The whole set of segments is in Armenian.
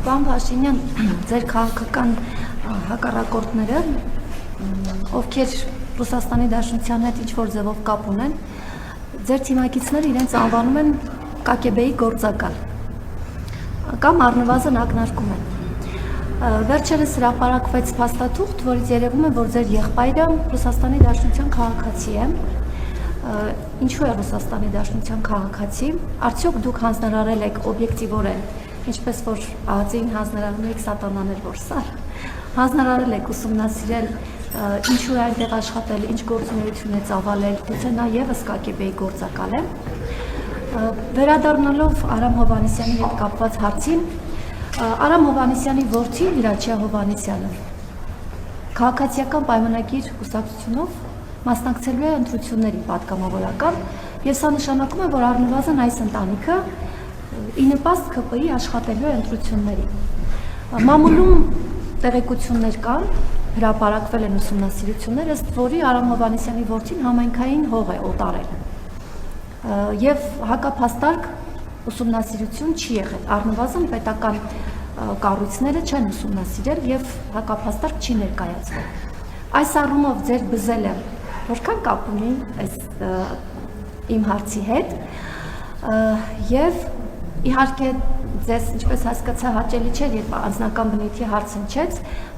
Պարոն Փաշինյան, ձեր քաղաքական հակառակորդները, ովքեր Ռուսաստանի Դաշնության հետ ինչ-որ ձևով կապ ունեն, ձեր թիմակիցները իրենց անվանում են ԿԳԲ-ի գործակալ կամ առնվազն ակնարկում են։ Վերջերս հրապարակվեց փաստաթուղթ, որից երևում է, որ ձեր եղբայրը Ռուսաստանի Դաշնության քաղաքացի է։ Ինչու է Ռուսաստանի Դաշնության քաղաքացի։ Արդյոք դուք հանձնարարել եք օբյեկտիվորեն, ինչպես որ ԱԱԾ-ին հանձնարարում եք սատանաներ, որ սար, հանձնարարել եք ուսումնասիրել ինչու է այնտեղ աշխատել, ինչ գործունեություն է ծավալել, գուցե նա ևս ԿԳԲ-ի գործակալ է։ Վերադառնալով Արամ Հովհաննիսյանի հետ կապված հարցին, Արամ Հովհաննիսյանի որդի Հրաչյա Հովհաննիսյանը քաղաքացիական պայմանագիր կուսակցությունով մասնակցելու է ընտրությունների պատգամավորական, եւ սա նշանակում է, որ առնվազն այս ընտանիքը ի նպաստ ԿՊ-ի աշխատելու է ընտրությունների։ Մամուլում տեղեկություններ կան, հրապարակվել են ուսումնասիրություններ, ըստ որի Արամ Հովհաննիսյանի որդին համայնքային հող է օտարել։ Եվ հակափաստարկ ուսումնասիրություն չի եղել, առնվազն պետական կառույցները չեն ուսումնասիրել եւ հակափաստարկ չի ներկայացվել։ Այս առումով ձեր բզելը որքան կապ ունի այս իմ հարցի հետ եւ իհարկե ձեզ ինչպես հասկացա հաճելի չէ, երբ անձնական բնույթի հարց հնչեց,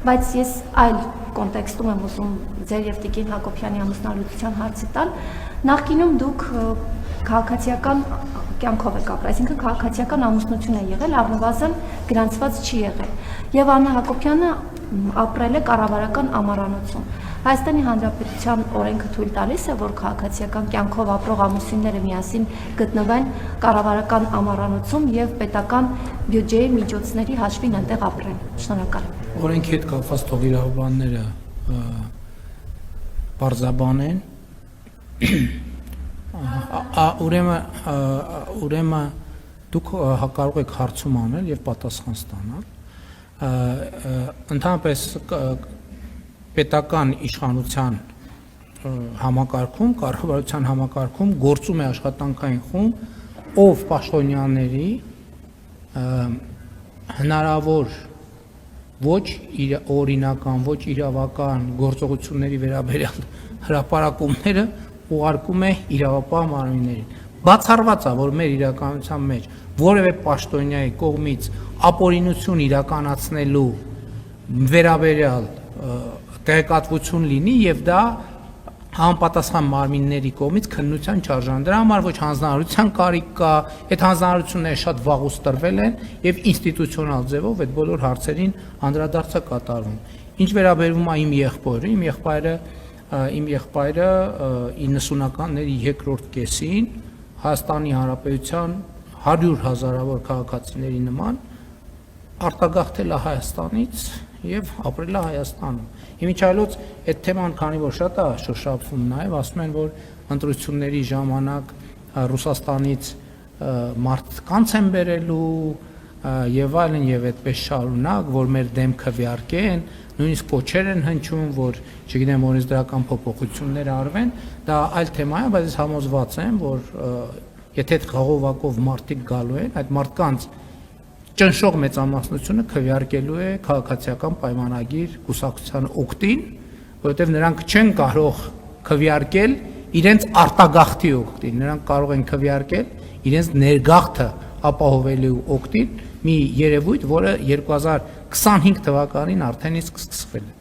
բայց ես այլ կոնտեքստում եմ ուզում ձեր եւ Տիկին Հակոբյանի ամուսնալուծության հարցի տալ։ Նախկինում դուք քաղաքացիական կյանքով եք ապրել, այսինքն քաղաքացիական ամուսնություն է եղել, առնվազն գրանցված չի եղել։ Եվ Աննա Հակոբյանը ապրել է կառավարական ամառանոցում։ Հայաստանի Հանրապետության օրենքը թույլ տալիս է, որ քաղաքացիական կյանքով ապրող ամուսինները միասին գտնվեն կառավարական ամառանոցում եւ պետական բյուջեի միջոցների հաշվին այնտեղ ապրեն։ Շնորհակալ եմ։ Օրենքի հետ կապված թող իրավաբանները բարձաբանեն։ Ուրեմն դուք կարող եք հարցում անել եւ պատասխան ստանալ։ Ընդհանրապես պետական իշխանության համակարգում, կառավարության համակարգում գործում է աշխատանքային խումբ, ով պաշտոնյաների հնարավոր ոչ օրինական, ոչ իրավական գործողությունների վերաբերյալ հրապարակումները ուղարկում է իրավապահ մարմիններին։ Բացառված է, որ մեր իրականության մեջ որևէ պաշտոնյայի կողմից ապօրինություն իրականացնելու վերաբերյալ տեղեկատվություն լինի եւ դա համապատասխան մարմինների կողմից քննության չարժան։ Դրա համար ոչ հանձնարարության կարիք կա, այդ հանձնարարությունները շատ վաղուց տրվել են եւ ինստիտուցիոնալ ձևով այդ բոլոր հարցերին անդրադարձ է կատարվում։ Ինչ վերաբերում է իմ եղբայրը 90-ականների երկրորդ կեսին Հայաստանի Հանրապետության 100 հազարավոր քաղաքացիների նման արտագաղթել է Հայաստանից եւ ապրել է Հայաստանում։ Իմիջիայլոց այդ թեման քանի որ շատ է շոշափվում նաեւ ասում են, որ ընտրությունների ժամանակ Ռուսաստանից մարդկանց են բերելու եւ այլն եւ այդպես շարունակ, որ մեր դեմ քվեարկեն, նույնիսկ կոչեր են հնչում, որ չգիտեմ օրենսդրական փոփոխություններ արվեն, դա այլ թեմա է, բայց ես համոզված եմ, որ եթե այդ խաղովակով մարդիկ գալու են, այդ մարդկանց ճնշող մեծամասնությունը քվեարկելու է քաղաքացիական պայմանագիր կուսակցության օգտին, որովհետև նրանք չեն կարող քվեարկել իրենց արտագաղթի օգտին, նրանք կարող են քվեարկել իրենց ներգաղթը ապահովելու օգտին մի երևույթ, որը 2025 թվականին արդեն իսկ սկսվել է։